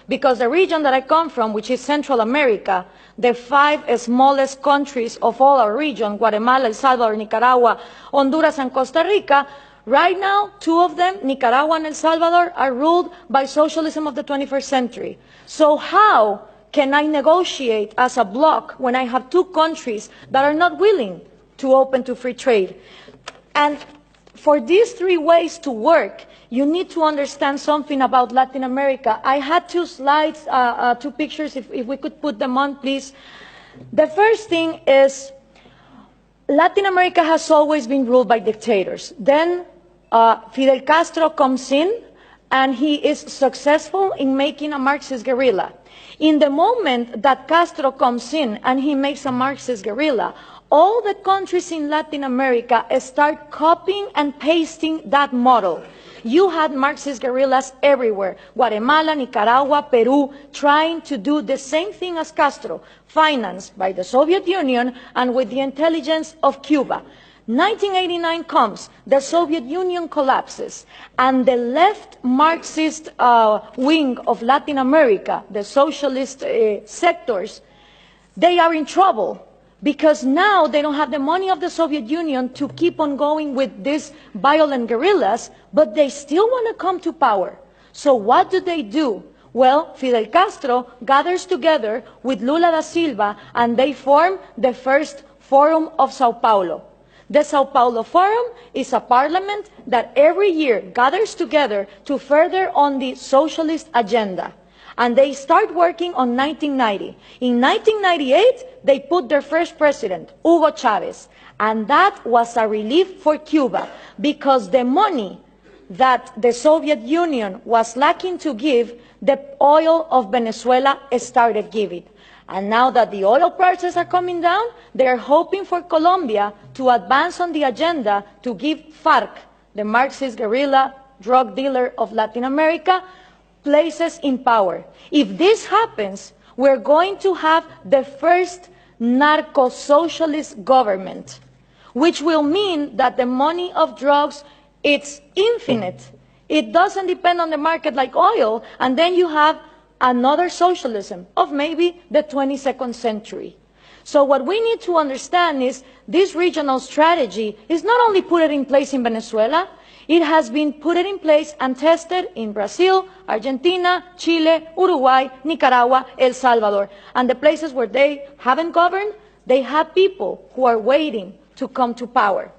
because the region that I come from, which is Central America, the 5 smallest countries of all our region, Guatemala, El Salvador, Nicaragua, Honduras, and Costa Rica, right now, 2 of them, Nicaragua and El Salvador, are ruled by socialism of the 21st century. So how can I negotiate as a bloc when I have 2 countries that are not willing to open to free trade? And for these 3 ways to work, you need to understand something about Latin America. I had 2 slides, 2 pictures, if we could put them on, please. The first thing is Latin America has always been ruled by dictators. Then Fidel Castro comes in, and he is successful in making a Marxist guerrilla. In the moment that Castro comes in and he makes a Marxist guerrilla, all the countries in Latin America start copying and pasting that model. You had Marxist guerrillas everywhere, Guatemala, Nicaragua, Peru, trying to do the same thing as Castro, financed by the Soviet Union and with the intelligence of Cuba. 1989 comes, the Soviet Union collapses, and the left Marxist wing of Latin America, the socialist sectors, they are in trouble, because now they don't have the money of the Soviet Union to keep on going with these violent guerrillas, but they still want to come to power. So what do? Well, Fidel Castro gathers together with Lula da Silva, and they form the first Forum of Sao Paulo. The Sao Paulo Forum is a parliament that every year gathers together to further on the socialist agenda. And they start working on 1990. In 1998, they put their first president, Hugo Chavez. And that was a relief for Cuba, because the money that the Soviet Union was lacking to give, the oil of Venezuela started giving. And now that the oil prices are coming down, they are hoping for Colombia to advance on the agenda to give FARC, the Marxist guerrilla drug dealer of Latin America, places in power. If this happens, we're going to have the first narco-socialist government, which will mean that the money of drugs, it's infinite. It doesn't depend on the market like oil, and then you have another socialism of maybe the 22nd century. So what we need to understand is this regional strategy is not only put in place in Venezuela, it has been put in place and tested in Brazil, Argentina, Chile, Uruguay, Nicaragua, El Salvador. And the places where they haven't governed, they have people who are waiting to come to power.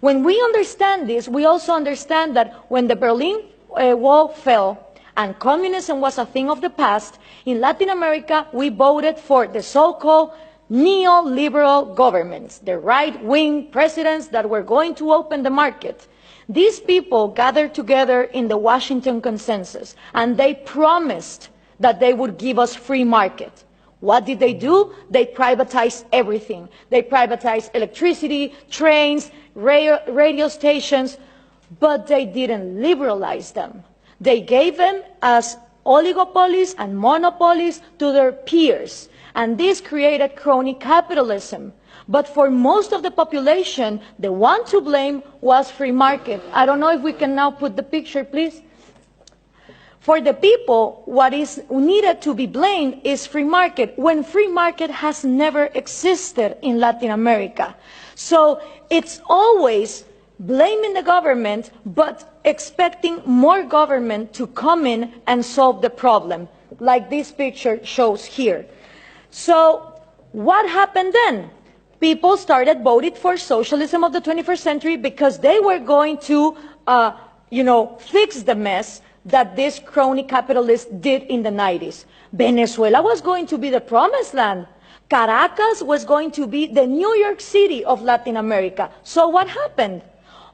When we understand this, we also understand that when the Berlin Wall fell, and communism was a thing of the past, in Latin America, we voted for the so-called neoliberal governments, the right-wing presidents that were going to open the market. These people gathered together in the Washington Consensus, and they promised that they would give us free market. What did they do? They privatized everything. They privatized electricity, trains, radio stations, but they didn't liberalize them. They gave them as oligopolies and monopolies to their peers, and this created crony capitalism. But for most of the population, the one to blame was free market. I don't know if we can now put the picture, please. For the people, what is needed to be blamed is free market, when free market has never existed in Latin America. So it's always blaming the government, but expecting more government to come in and solve the problem, like this picture shows here. So what happened then? People started voting for socialism of the 21st century because they were going to, fix the mess that this crony capitalists did in the 90s. Venezuela was going to be the promised land. Caracas was going to be the New York City of Latin America. So what happened?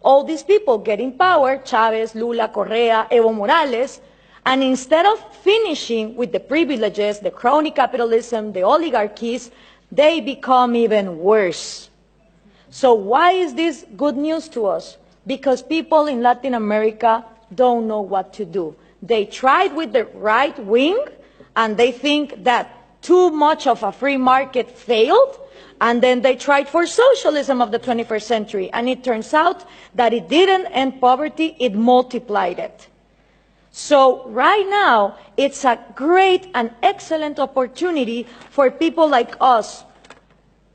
All these people get in power, Chavez, Lula, Correa, Evo Morales, and instead of finishing with the privileges, the crony capitalism, the oligarchies, they become even worse. So why is this good news to us? Because people in Latin America don't know what to do. They tried with the right wing, and they think that too much of a free market failed, and then they tried for socialism of the 21st century, and it turns out that it didn't end poverty, it multiplied it. So right now, it's a great and excellent opportunity for people like us,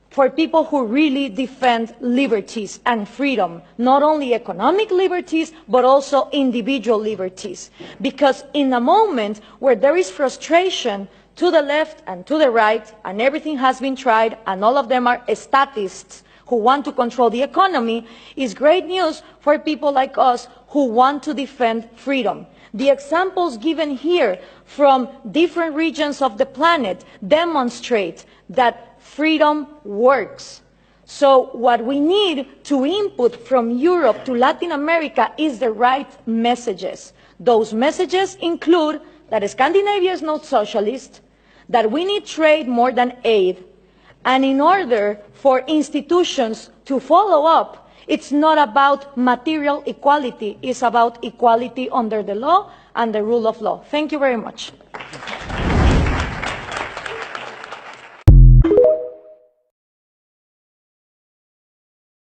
for people who really defend liberties and freedom, not only economic liberties, but also individual liberties. Because in a moment where there is frustration to the left and to the right, and everything has been tried, and all of them are statists who want to control the economy, is great news for people like us who want to defend freedom. The examples given here from different regions of the planet demonstrate that freedom works. So what we need to input from Europe to Latin America is the right messages. Those messages include that Scandinavia is not socialist, that we need trade more than aid, and in order for institutions to follow up, it's not about material equality, it's about equality under the law and the rule of law. Thank you very much.